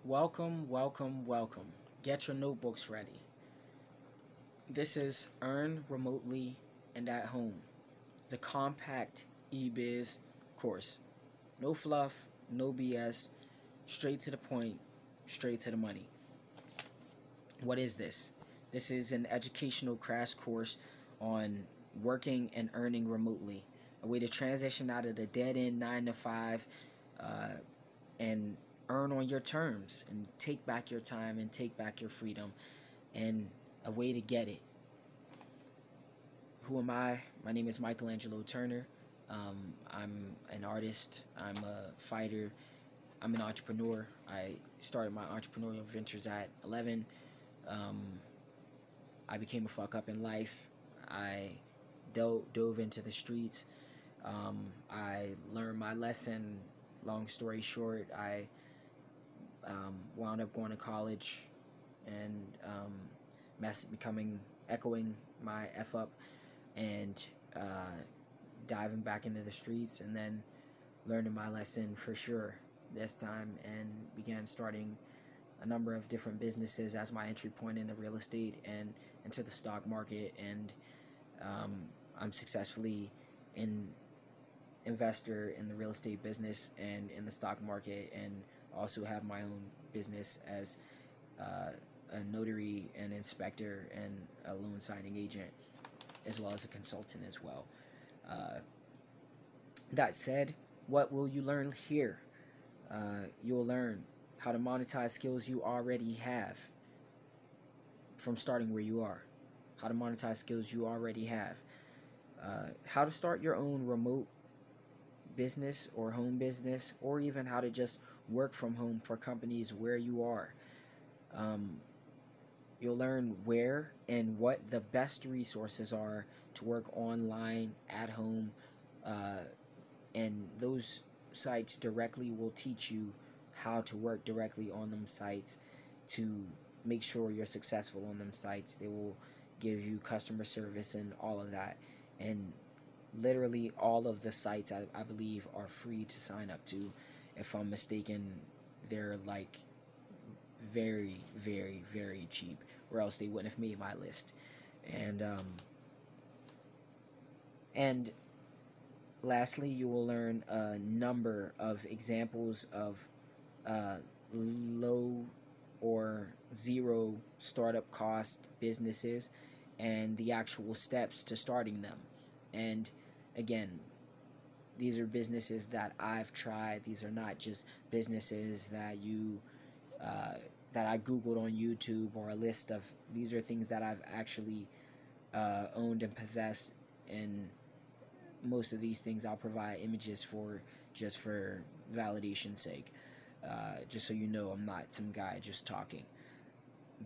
Welcome, welcome, welcome. Get your notebooks ready. This is Earn Remotely and at Home, the compact eBiz course. No fluff, no BS, straight to the point, straight to the money. What is this? This is an educational crash course on working and earning remotely, a way to transition out of the dead-end 9 to 5 and earn on your terms and take back your time and take back your freedom, and a way to get it. Who am I? My name is Michelangelo Turner. I'm an artist. I'm a fighter. I'm an entrepreneur. I started my entrepreneurial ventures at 11. I became a fuck up in life. I dove into the streets. I learned my lesson. Long story short, I wound up going to college and echoing my F up and diving back into the streets, and then learning my lesson for sure this time, and began starting a number of different businesses as my entry point into real estate and into the stock market. And I'm successfully an investor in the real estate business and in the stock market, and also have my own business as a notary and inspector and a loan signing agent, as well as a consultant as well. That said, what will you learn here? You'll learn how to monetize skills you already have from starting where you are. How to monetize skills you already have. How to start your own remote business or home business, or even how to just work from home for companies where you are. You'll learn where and what the best resources are to work online, at home, and those sites directly will teach you how to work directly on them sites to make sure you're successful on them sites. They will give you customer service and all of that. And literally all of the sites, I believe, are free to sign up to. If I'm mistaken, they're like very, very, very cheap, or else they wouldn't have made my list. And lastly, you will learn a number of examples of low or zero startup cost businesses and the actual steps to starting them. And again, these are businesses that I've tried. These are not just businesses that that I Googled on YouTube or a list of. These are things that I've actually owned and possessed, and most of these things I'll provide images for, just for validation's sake. Just so you know, I'm not some guy just talking.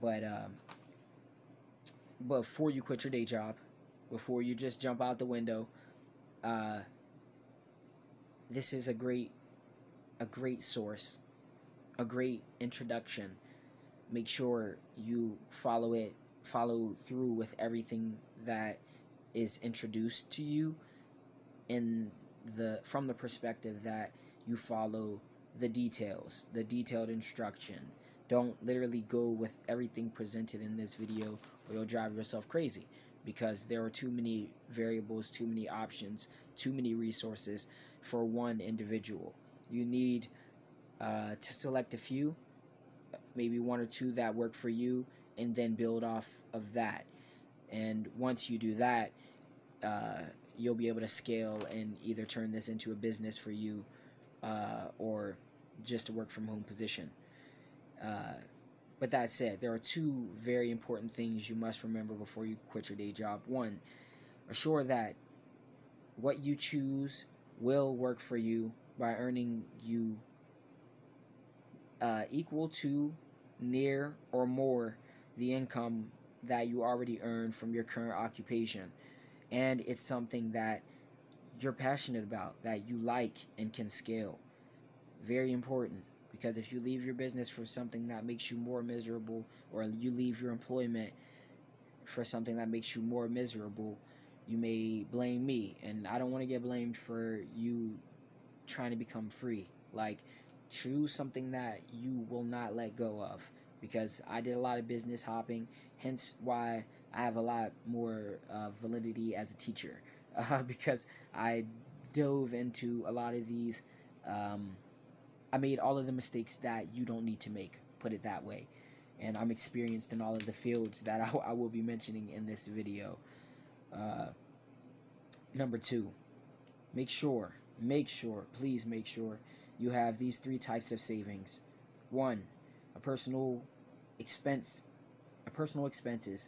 But before you quit your day job, before you just jump out the window, this is a great source, a great introduction. Make sure you follow through with everything that is introduced to you from the perspective that you follow the details, the detailed instruction. Don't literally go with everything presented in this video, or you'll drive yourself crazy, because there are too many variables, too many options, too many resources for one individual. You need to select a few, maybe one or two that work for you, and then build off of that. And once you do that, you'll be able to scale and either turn this into a business for you, or just a work from home position. But that said, there are two very important things you must remember before you quit your day job. One, assure that what you choose will work for you by earning you equal to, near, or more the income that you already earn from your current occupation. And it's something that you're passionate about, that you like and can scale. Very important, because if you leave your business for something that makes you more miserable, or you leave your employment for something that makes you more miserable, you may blame me, and I don't want to get blamed for you trying to become free. Like, choose something that you will not let go of, because I did a lot of business hopping, hence why I have a lot more validity as a teacher, because I dove into a lot of these. I made all of the mistakes that you don't need to make, put it that way, and I'm experienced in all of the fields that I will be mentioning in this video. Number 2, please make sure you have these 3 types of savings. 1, a personal expenses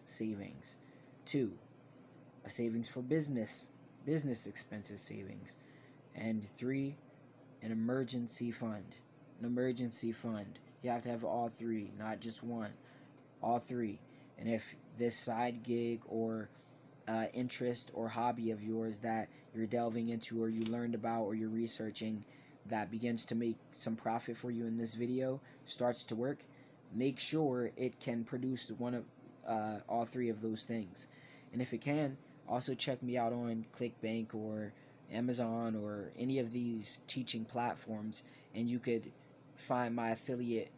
savings. 2, a savings for business expenses savings. And 3, an emergency fund. You have to have all 3, not just one, all 3. And if this side gig or interest or hobby of yours that you're delving into, or you learned about, or you're researching, that begins to make some profit for you in this video, starts to work, make sure it can produce one of all 3 of those things. And if it can, also check me out on Clickbank or Amazon or any of these teaching platforms, and you could find my affiliate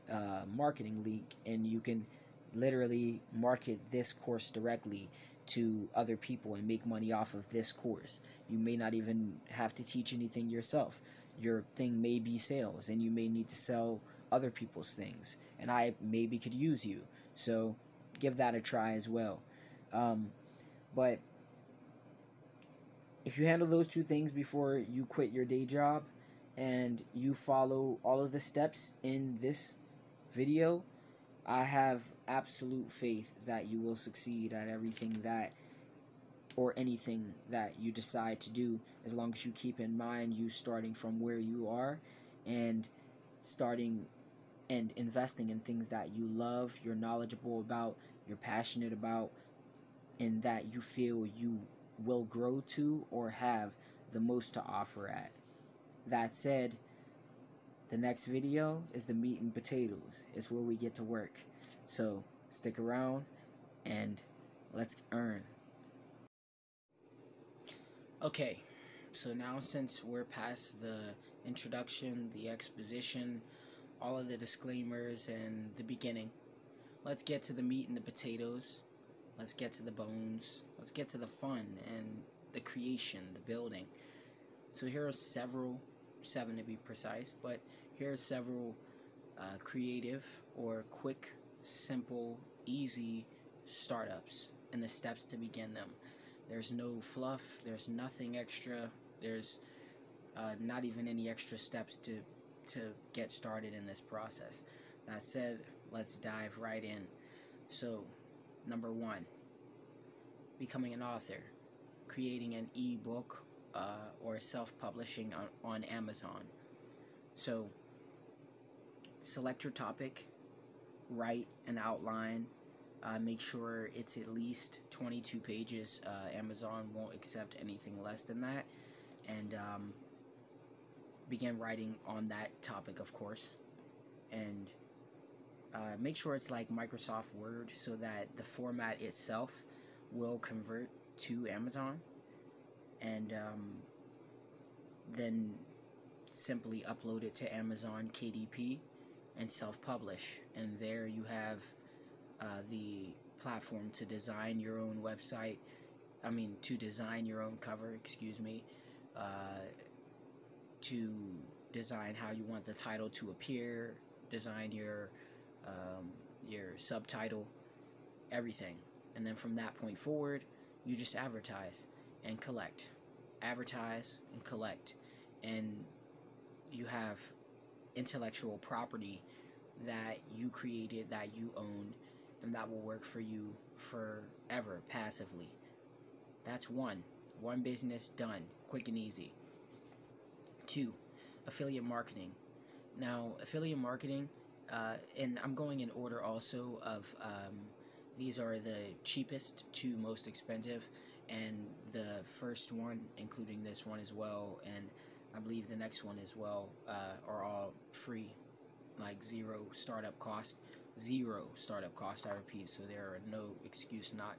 marketing link, and you can literally market this course directly to other people and make money off of this course. You may not even have to teach anything yourself. Your thing may be sales, and you may need to sell other people's things, and I maybe could use you. So give that a try as well. But if you handle those 2 things before you quit your day job, and you follow all of the steps in this video, I have absolute faith that you will succeed at everything that, or anything that you decide to do, as long as you keep in mind you starting from where you are and starting and investing in things that you love, you're knowledgeable about, you're passionate about, and that you feel you will grow to or have the most to offer at. That said, the next video is the meat and potatoes. It's where we get to work. So stick around and let's earn. Okay, so now since we're past the introduction, the exposition, all of the disclaimers, and the beginning, let's get to the meat and the potatoes. Let's get to the bones. Let's get to the fun and the creation, the building. So here are several, 7 to be precise, but here are several creative or quick, simple, easy startups and the steps to begin them. There's no fluff, there's nothing extra, there's not even any extra steps to get started in this process. That said, let's dive right in. So, number 1, becoming an author, creating an ebook or self-publishing on Amazon. So, select your topic, write an outline, make sure it's at least 22 pages. Amazon won't accept anything less than that, and begin writing on that topic, of course, and make sure it's like Microsoft Word, so that the format itself will convert to Amazon, and then simply upload it to Amazon KDP and self-publish, and there you have the platform to design your own website, to design your own cover, to design how you want the title to appear, design your subtitle, everything. And then from that point forward, you just advertise and collect. Advertise and collect. And you have intellectual property that you created, that you own, and that will work for you forever, passively. That's one business done, quick and easy. 2, affiliate marketing. Now, affiliate marketing, and I'm going in order also of these are the cheapest to most expensive, and the first one, including this one as well, and I believe the next one as well, are all free, like zero startup cost, I repeat, so there are no excuse not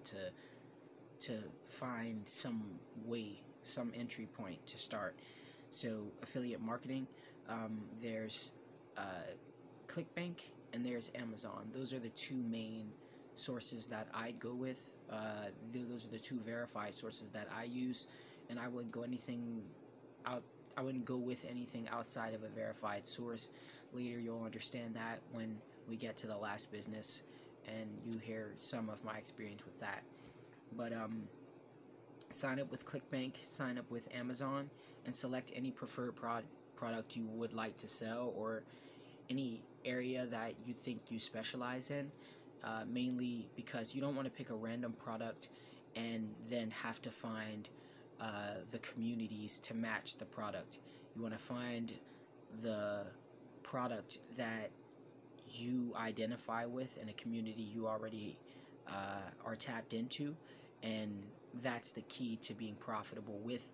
to find some way, some entry point to start. So affiliate marketing, there's Clickbank and there's Amazon. Those are the two main sources that I go with. Those are the two verified sources that I use, and I wouldn't go with anything outside of a verified source. Later you'll understand that when we get to the last business and you hear some of my experience with that. But sign up with Clickbank, sign up with Amazon, and select any preferred product you would like to sell, or any area that you think you specialize in, mainly because you don't want to pick a random product and then have to find the communities to match the product. You want to find the product that you identify with in a community you already are tapped into, and that's the key to being profitable with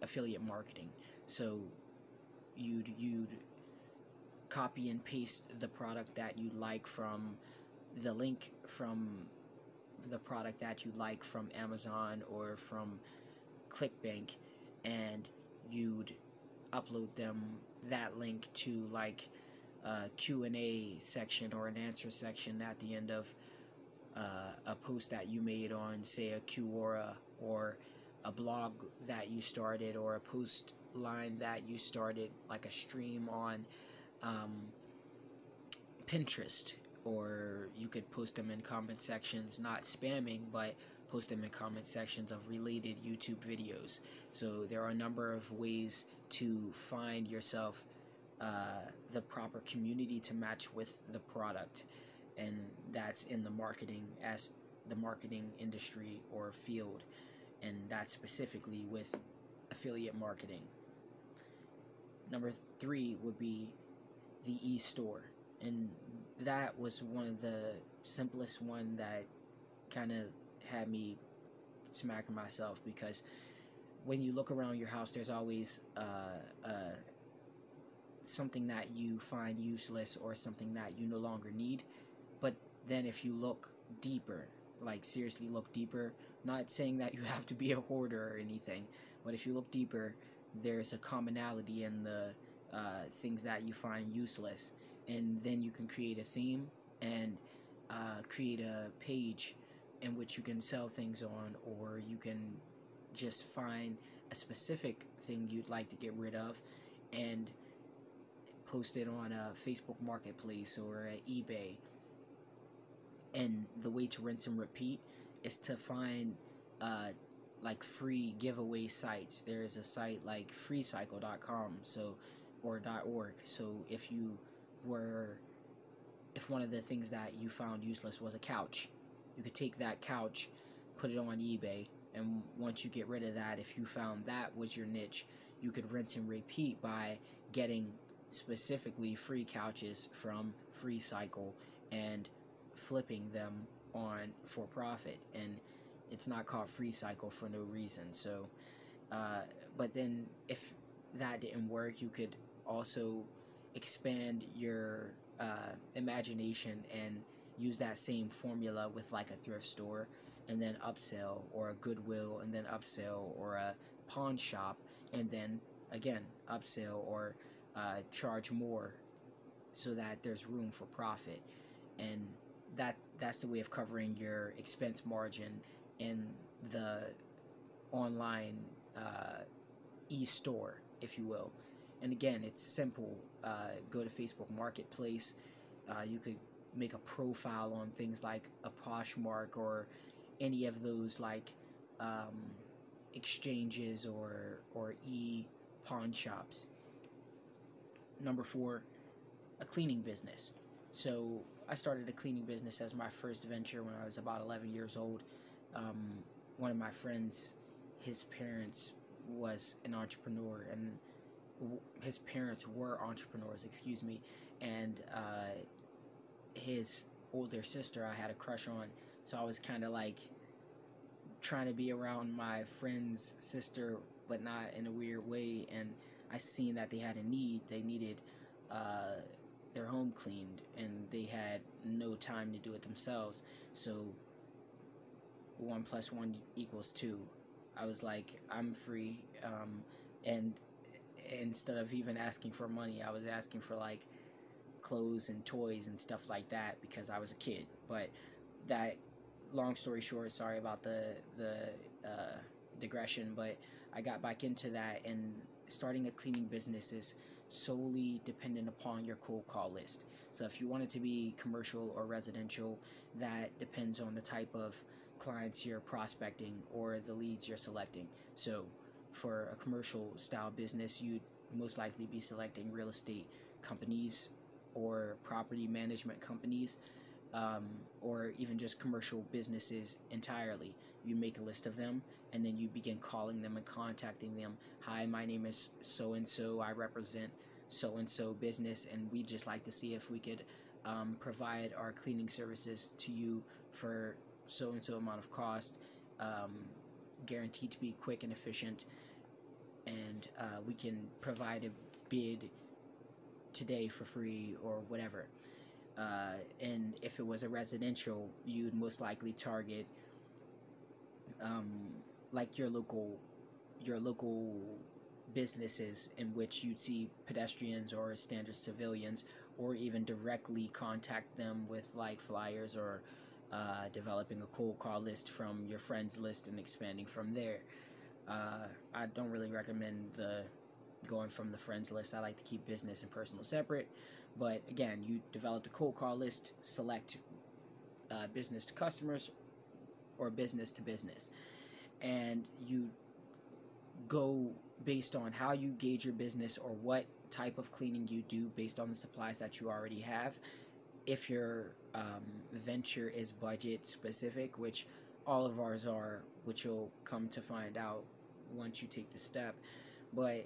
affiliate marketing. So you'd copy and paste the product that you like from the link from the product that you like from Amazon or from Clickbank, and you'd upload that link to like a Q&A section or an answer section at the end of a post that you made on, say, a Quora, or a blog that you started, or a post line that you started, like a stream on Pinterest. Or you could post them in comment sections, not spamming, but post them in comment sections of related YouTube videos. So there are a number of ways to find yourself the proper community to match with the product, and that's in the marketing industry or field, and that's specifically with affiliate marketing. Number 3 would be the e-store, and that was one of the simplest one that kind of had me smacking myself, because when you look around your house, there's always something that you find useless or something that you no longer need. But then if you look deeper, like seriously look deeper, not saying that you have to be a hoarder or anything, but if you look deeper, there's a commonality in the things that you find useless. And then you can create a theme and create a page in which you can sell things on, or you can just find a specific thing you'd like to get rid of and post it on a Facebook Marketplace or eBay. And the way to rinse and repeat is to find like free giveaway sites. There is a site like freecycle.com or .org. So if one of the things that you found useless was a couch, you could take that couch, put it on eBay, and once you get rid of that, if you found that was your niche, you could rinse and repeat by getting specifically free couches from FreeCycle and flipping them on for profit. And it's not called FreeCycle for no reason. So but then if that didn't work, you could also expand your imagination and use that same formula with like a thrift store, and then upsell, or a Goodwill and then upsell, or a pawn shop and then again upsell, or charge more so that there's room for profit. And that's the way of covering your expense margin in the online e-store, if you will. And again, it's simple. Go to Facebook Marketplace. You could make a profile on things like a Poshmark or any of those like exchanges or e-pawn shops. Number 4, a cleaning business. So I started a cleaning business as my first venture when I was about 11 years old. One of my friends, his parents was an entrepreneur, and his parents were entrepreneurs, and his older sister I had a crush on, so I was kind of like trying to be around my friend's sister, but not in a weird way. And I seen that they had a need. They needed their home cleaned, and they had no time to do it themselves. So 1 + 1 = 2. I was like, I'm free, and instead of even asking for money, I was asking for like clothes and toys and stuff like that because I was a kid. But that, long story short, sorry about the digression, but I got back into that, and starting a cleaning business is solely dependent upon your cold call list. So if you want it to be commercial or residential, that depends on the type of clients you're prospecting or the leads you're selecting. So for a commercial style business, you'd most likely be selecting real estate companies or property management companies, or even just commercial businesses entirely. You make a list of them, and then you begin calling them and contacting them. Hi, my name is so-and-so. I represent so-and-so business, and we'd just like to see if we could provide our cleaning services to you for so-and-so amount of cost, guaranteed to be quick and efficient, and we can provide a bid today for free or whatever. And if it was a residential, you'd most likely target like your local businesses in which you'd see pedestrians or standard civilians, or even directly contact them with like flyers, or developing a cold call list from your friends list and expanding from there. I don't really recommend going from the friends list. I like to keep business and personal separate. But again, you develop a cold call list, select business to customers or business to business, and you go based on how you gauge your business or what type of cleaning you do based on the supplies that you already have. If your venture is budget specific, which all of ours are, which you'll come to find out once you take the step, but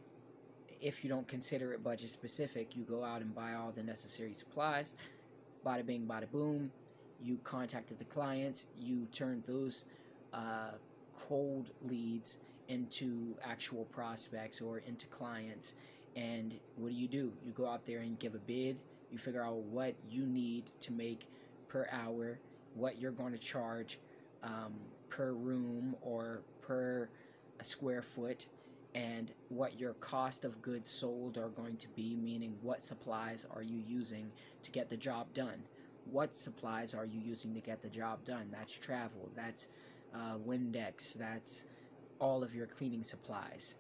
if you don't consider it budget specific, you go out and buy all the necessary supplies, bada bing, bada boom. You contacted the clients, you turned those cold leads into actual prospects or into clients, and what do? You go out there and give a bid. You figure out what you need to make per hour, what you're going to charge per room or per square foot, and what your cost of goods sold are going to be, meaning what supplies are you using to get the job done. What supplies are you using to get the job done? That's travel, that's Windex, that's all of your cleaning supplies.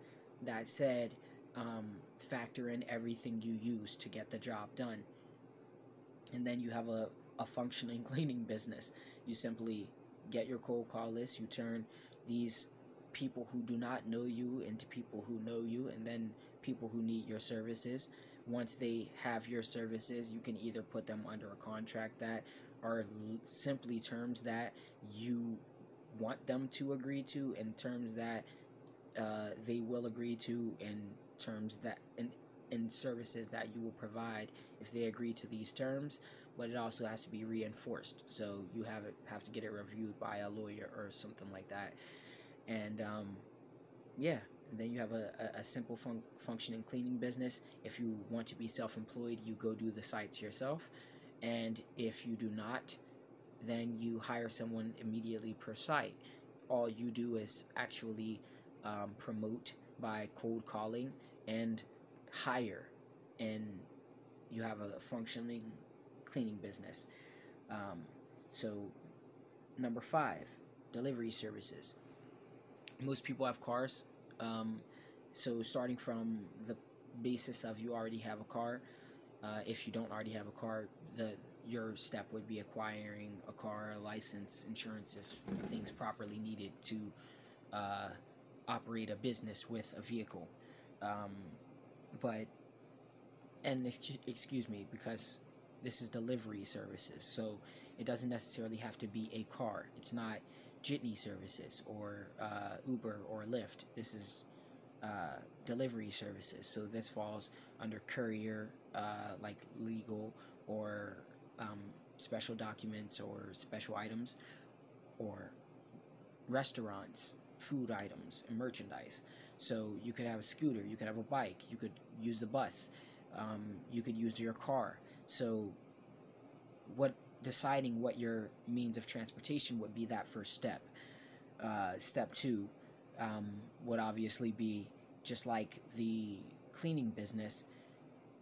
That said, factor in everything you use to get the job done. And then you have a functioning cleaning business. You simply get your cold call list, you turn these people who do not know you into people who know you, and then people who need your services. Once they have your services, you can either put them under a contract that are simply terms that you want them to agree to, in terms that they will agree to, in terms that in services that you will provide if they agree to these terms. But it also has to be reinforced, so you have to get it reviewed by a lawyer or something like that. And yeah, and then you have a simple functioning cleaning business. If you want to be self-employed, you go do the sites yourself, and if you do not, then you hire someone immediately per site. All you do is actually promote by cold calling and hire, and you have a functioning cleaning business. So number 5, delivery services. Most people have cars, so starting from the basis of you already have a car, if you don't already have a car, your step would be acquiring a car, a license, insurances, things properly needed to operate a business with a vehicle. Excuse me, because this is delivery services, so it doesn't necessarily have to be a car. It's not jitney services or Uber or Lyft. This is delivery services, so this falls under courier, like legal or special documents or special items, or restaurants, food items, and merchandise. So you could have a scooter, you could have a bike, you could use the bus, you could use your car. So deciding what your means of transportation would be that first step. Step 2 would obviously be, just like the cleaning business,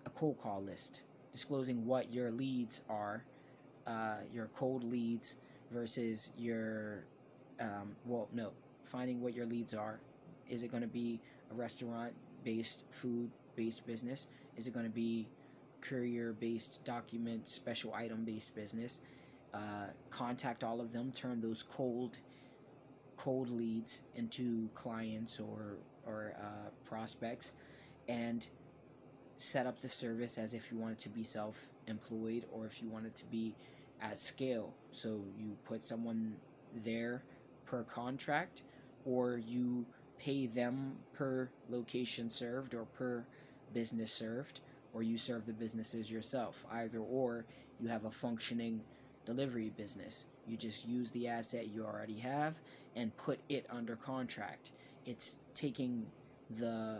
a cold call list, disclosing what your leads are, your cold leads versus your, finding what your leads are. Is it going to be a restaurant-based, food-based business? Is it going to be courier-based, document, special item-based business? Contact all of them, turn those cold leads into clients or prospects, and set up the service as if you want it to be self-employed or if you want it to be at scale. So you put someone there per contract, or you pay them per location served or per business served, or you serve the businesses yourself. Either or, you have a functioning delivery business. You just use the asset you already have and put it under contract. It's taking the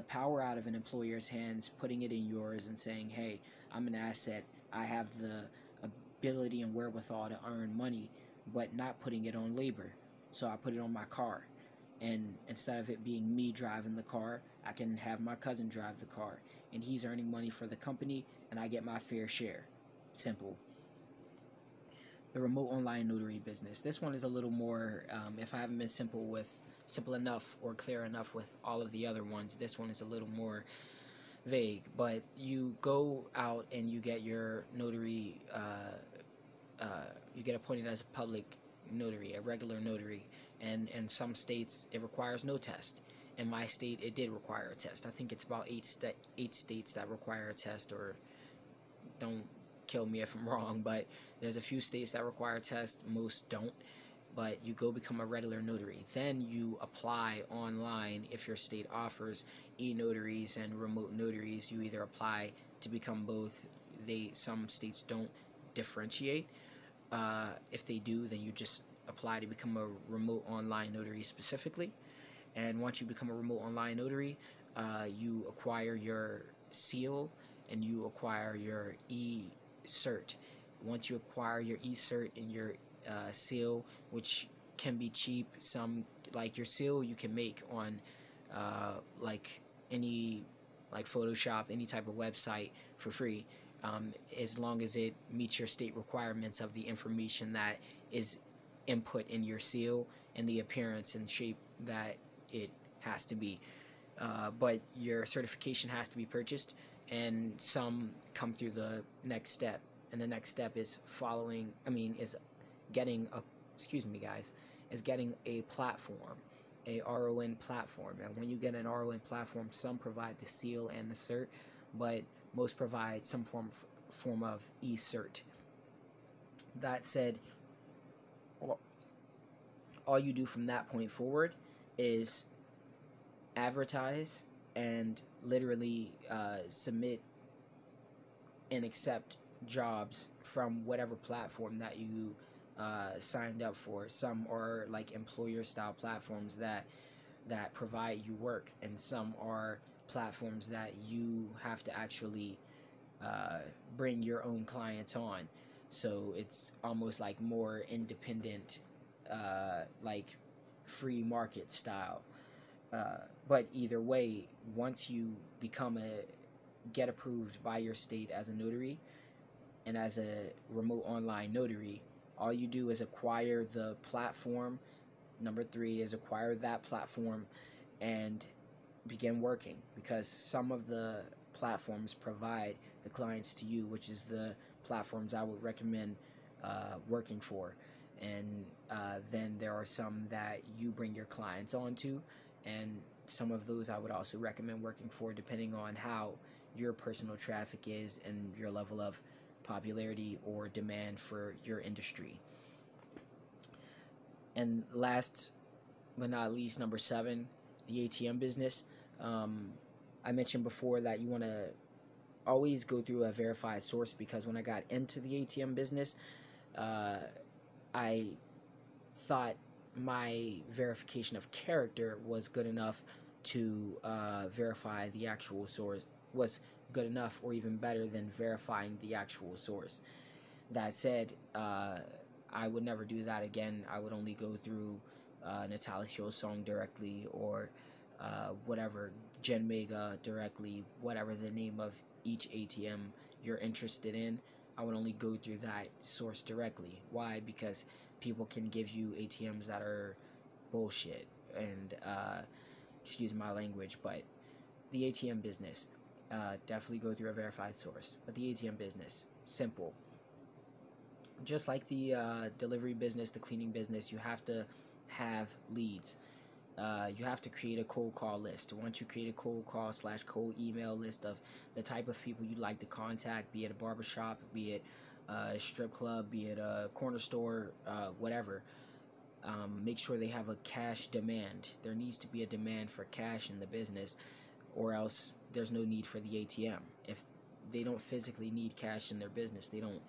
power out of an employer's hands, putting it in yours and saying, hey, I'm an asset. I have the ability and wherewithal to earn money, but not putting it on labor. So I put it on my car. And instead of it being me driving the car, I can have my cousin drive the car. And he's earning money for the company, and I get my fair share. Simple. The remote online notary business. This one is a little more, if I haven't been simple enough or clear enough with all of the other ones, this one is a little more vague. But you go out and you get your notary, you get appointed as a public notary, a regular notary. And in some states, it requires no test. In my state, it did require a test. I think it's about eight states that require a test, or don't kill me if I'm wrong, but there's a few states that require a test, most don't. But you go become a regular notary. Then you apply online if your state offers e-notaries and remote notaries. You either apply to become both. Some states don't differentiate. If they do, then you just apply to become a remote online notary specifically. And once you become a remote online notary, you acquire your seal and you acquire your e-cert. Once you acquire your e-cert and your seal, which can be cheap, some like your seal you can make on like Photoshop, any type of website for free, as long as it meets your state requirements of the information that is input in your seal and the appearance and shape that it has to be. But your certification has to be purchased, and some come through the next step. And the next step is getting a platform, a RON platform. And when you get an RON platform, some provide the seal and the cert, but most provide some form of e-cert. That said, all you do from that point forward is advertise and literally submit and accept jobs from whatever platform that you signed up for. Some are like employer style platforms that provide you work, and some are platforms that you have to actually bring your own clients on. So it's almost like more independent, like free market style. But either way, once you get approved by your state as a notary and as a remote online notary, all you do is acquire the platform. Number 3 is acquire that platform and begin working, because some of the platforms provide the clients to you, which is the platforms I would recommend working for. And then there are some that you bring your clients onto, and some of those I would also recommend working for, depending on how your personal traffic is and your level of popularity or demand for your industry. And last but not least, number 7, the ATM business. I mentioned before that you want to always go through a verified source, because when I got into the ATM business, I thought my verification of character was good enough to verify the actual source, was good enough or even better than verifying the actual source. That said, I would never do that again. I would only go through Natalia Hillsong directly, or whatever, Gen Mega, directly, whatever the name of each ATM you're interested in, I would only go through that source directly. Why? Because people can give you ATMs that are bullshit, and excuse my language, but the ATM business, definitely go through a verified source. But the ATM business, simple. Just like the delivery business, the cleaning business, you have to have leads. You have to create a cold call list. Once you create a cold call / cold email list of the type of people you'd like to contact, be it a barbershop, be it a strip club, be it a corner store, whatever, make sure they have a cash demand. There needs to be a demand for cash in the business, or else there's no need for the ATM. If they don't physically need cash in their business, they don't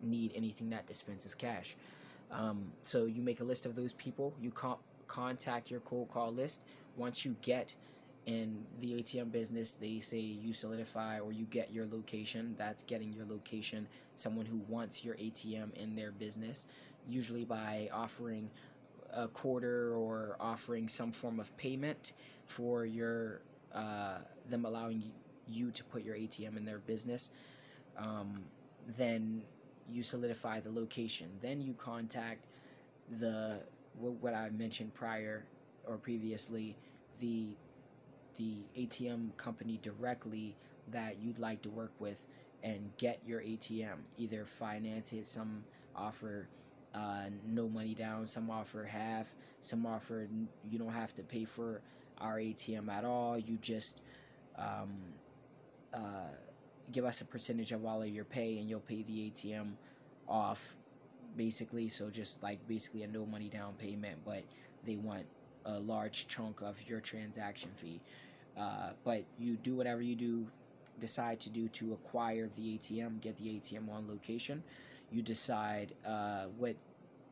need anything that dispenses cash. So you make a list of those people. You contact your cold call list. Once you get in the ATM business, they say you solidify or you get your location. That's getting your location. Someone who wants your ATM in their business, usually by offering a quarter or offering some form of payment for your them allowing you to put your ATM in their business. Then you solidify the location. Then you contact what I mentioned prior or previously, the ATM company directly that you'd like to work with, and get your ATM. Either finance it, some offer no money down, some offer half, some offer you don't have to pay for our ATM at all. You just give us a percentage of all of your pay, and you'll pay the ATM off, basically. So just like basically a no money down payment, but they want a large chunk of your transaction fee. But you do whatever you decide to do to acquire the ATM, get the ATM on location. You decide what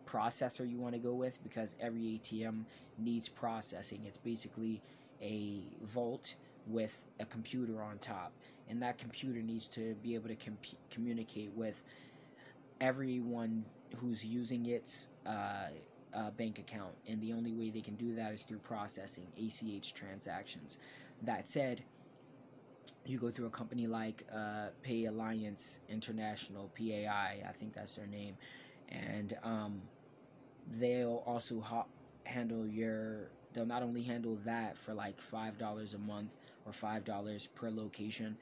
processor you want to go with, because every ATM needs processing. It's basically a vault with a computer on top, and that computer needs to be able to communicate with everyone who's using its bank account, and the only way they can do that is through processing ACH transactions. That said, you go through a company like Pay Alliance International, PAI, I think that's their name, and they'll also handle they'll not only handle that for like $5 a month or $5 per location,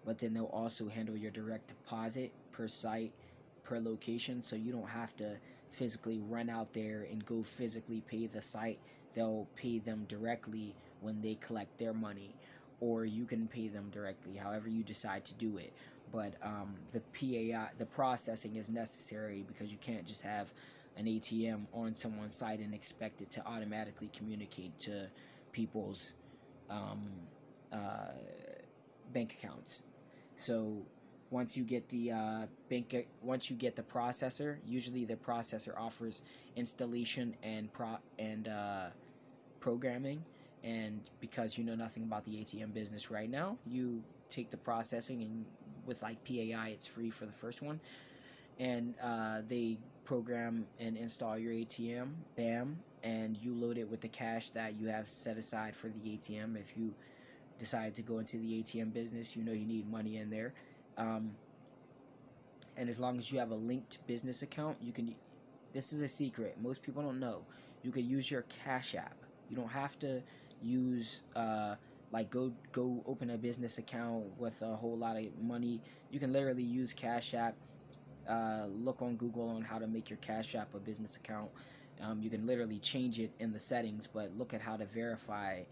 but then they'll also handle your direct deposit per site, per location, so you don't have to physically run out there and go physically pay the site. They'll pay them directly when they collect their money, or you can pay them directly, however you decide to do it. But the PAI, the processing is necessary, because you can't just have an ATM on someone's site and expect it to automatically communicate to people's bank accounts. So once you get the processor, usually the processor offers installation and programming. And because you know nothing about the ATM business right now, you take the processing, and with like PAI, it's free for the first one, and they program and install your ATM, bam, and you load it with the cash that you have set aside for the ATM. If you decide to go into the ATM business, you know you need money in there. And as long as you have a linked business account, you can, this is a secret, most people don't know, you could use your Cash App. You don't have to use like go open a business account with a whole lot of money. You can literally use Cash App. Look on Google on how to make your Cash App a business account. You can literally change it in the settings, but look at how to verify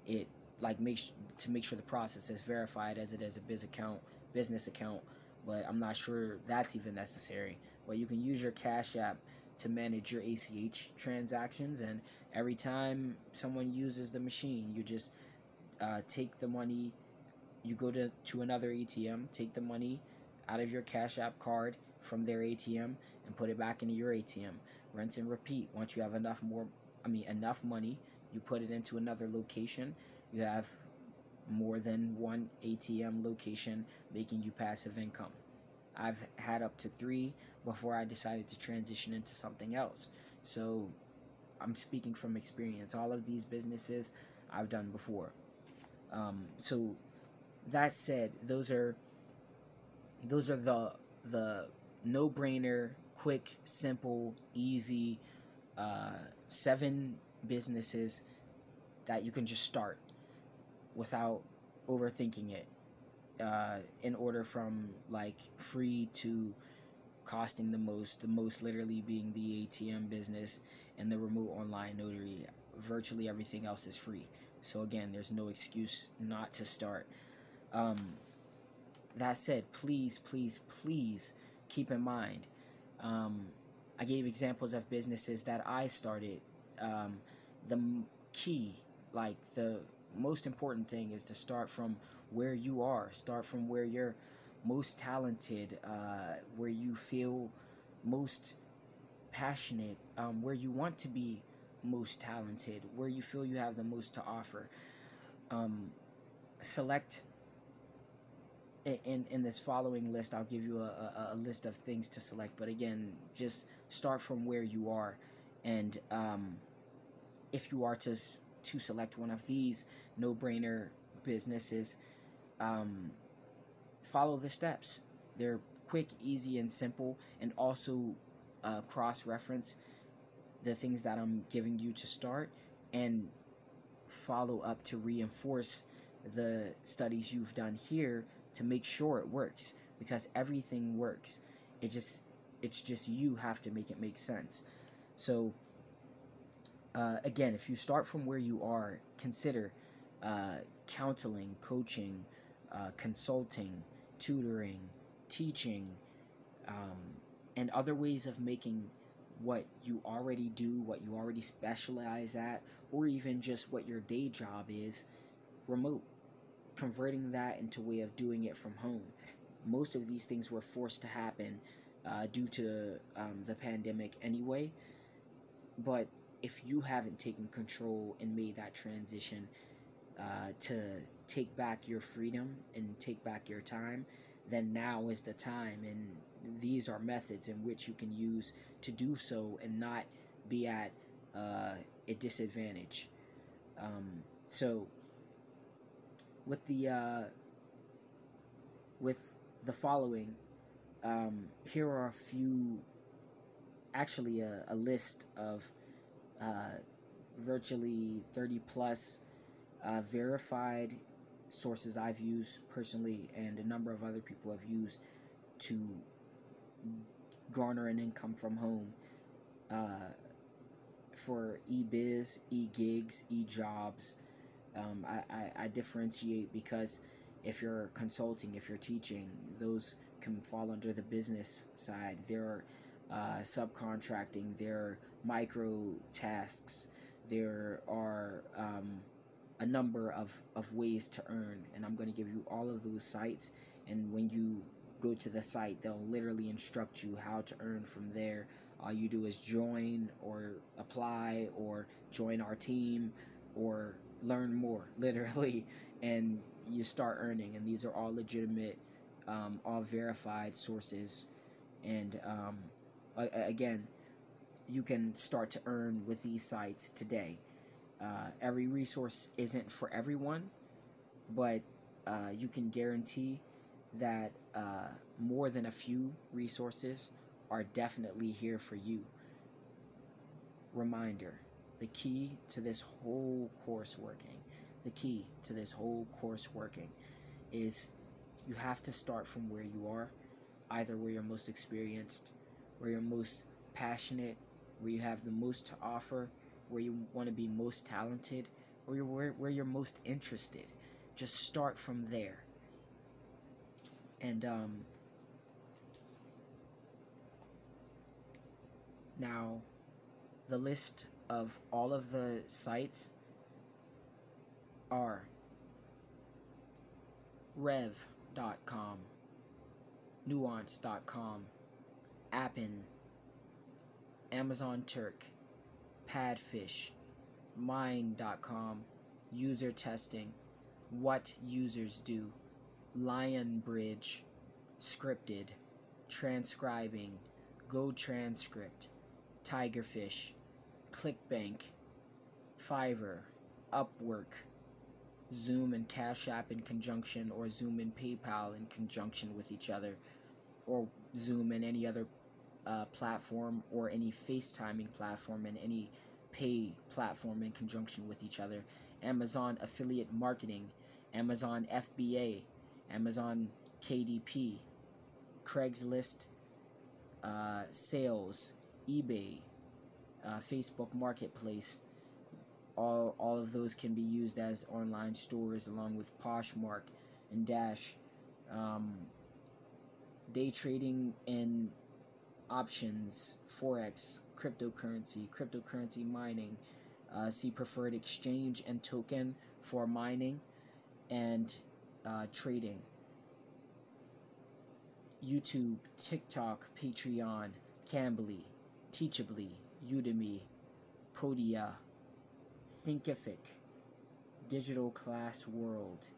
it, like make sure the process is verified as it is a business account. But I'm not sure that's even necessary. But you can use your Cash App to manage your ACH transactions, and every time someone uses the machine, you just take the money, you go to another ATM, take the money out of your Cash App card from their ATM and put it back into your ATM. Rinse and repeat. Once you have enough money, you put it into another location. You have more than one ATM location making you passive income. I've had up to 3 before I decided to transition into something else. So I'm speaking from experience. All of these businesses, I've done before. So that said, those are the no-brainer, quick, simple, easy 7 businesses that you can just start without overthinking it, in order from like free to costing the most literally being the ATM business and the remote online notary. Virtually everything else is free. So again, there's no excuse not to start. That said, please keep in mind, I gave examples of businesses that I started. The key, like the most important thing, is to start from where you are. Start from where you're most talented, where you feel most passionate, where you want to be most talented, where you feel you have the most to offer. Select in this following list. I'll give you a list of things to select, but again, just start from where you are. And if you are to select one of these no-brainer businesses, follow the steps. They're quick, easy, and simple, and also cross-reference the things that I'm giving you to start, and follow up to reinforce the studies you've done here to make sure it works, because everything works. It's just you have to make it make sense. So again, if you start from where you are, consider counseling, coaching, consulting, tutoring, teaching, and other ways of making what you already do, what you already specialize at, or even just what your day job is, remote. Converting that into a way of doing it from home. Most of these things were forced to happen due to the pandemic anyway. But if you haven't taken control and made that transition to take back your freedom and take back your time, then now is the time. And these are methods in which you can use to do so and not be at a disadvantage. So with the following, here are a few, actually a list of virtually 30 plus verified sources I've used personally, and a number of other people have used to garner an income from home, for e-biz, e-gigs, e-jobs. I differentiate because if you're consulting, if you're teaching, those can fall under the business side. There are subcontracting, there are micro tasks, there are a number of ways to earn, and I'm going to give you all of those sites, and when you go to the site, they'll literally instruct you how to earn from there. All you do is join or apply or join our team or learn more, literally, and you start earning. And these are all legitimate, all verified sources. And again, you can start to earn with these sites today. Every resource isn't for everyone, but you can guarantee that more than a few resources are definitely here for you. Reminder, the key to this whole course working, is you have to start from where you are, either where you're most experienced, where you're most passionate, where you have the most to offer, where you want to be most talented, or where you're most interested. Just start from there. And now, the list of all of the sites are Rev.com, Nuance.com, Appen, Amazon Turk, Padfish, Mind.com, User Testing, What Users Do, Lionbridge, Scripted, Transcribing, Go Transcript, Tigerfish, Clickbank, Fiverr, Upwork, Zoom and Cash App in conjunction, or Zoom and PayPal in conjunction with each other, or Zoom and any other platform, or any FaceTiming platform and any pay platform in conjunction with each other. Amazon affiliate marketing, Amazon FBA, Amazon KDP, Craigslist sales, eBay, Facebook Marketplace. All of those can be used as online stores, along with Poshmark and Dash. Day trading and options, forex, cryptocurrency mining. See preferred exchange and token for mining and trading. YouTube, TikTok, Patreon, Cambly, Teachable, Udemy, Podia, Thinkific, Digital Class World,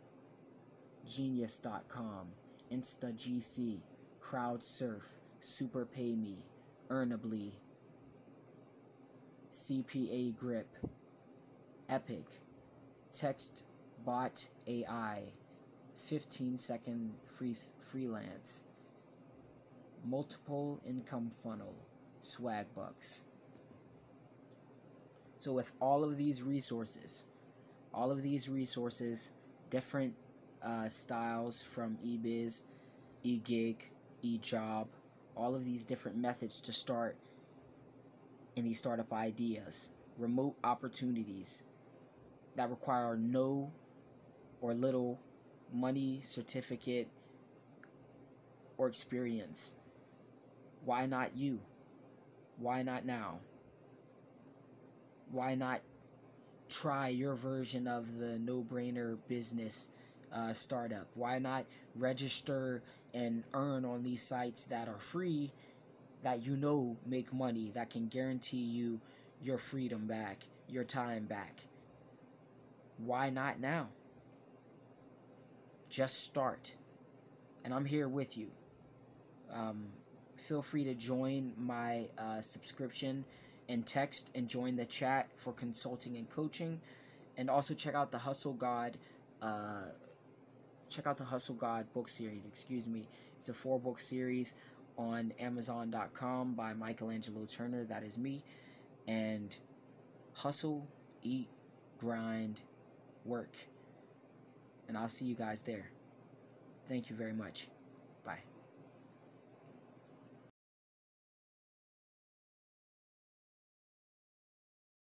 Genius.com, Instagc, Crowdsurf, Superpayme, Earnably, CPA Grip, Epic, Textbot AI, 15-second freelance, multiple income funnel, Swagbucks. So with all of these resources, different styles from eBiz, eGig, eJob, all of these different methods to start any startup ideas, remote opportunities that require no or little money, certificate, or experience. Why not you? Why not now? Why not try your version of the no-brainer business startup? Why not register and earn on these sites that are free, that you know make money, that can guarantee you your freedom back, your time back? Why not now? Just start. And I'm here with you. Feel free to join my subscription and text and join the chat for consulting and coaching. And also check out the Hustle God book series. It's a 4-book series on Amazon.com by Michelangelo Turner. That is me. And hustle, eat, grind, work. And I'll see you guys there. Thank you very much.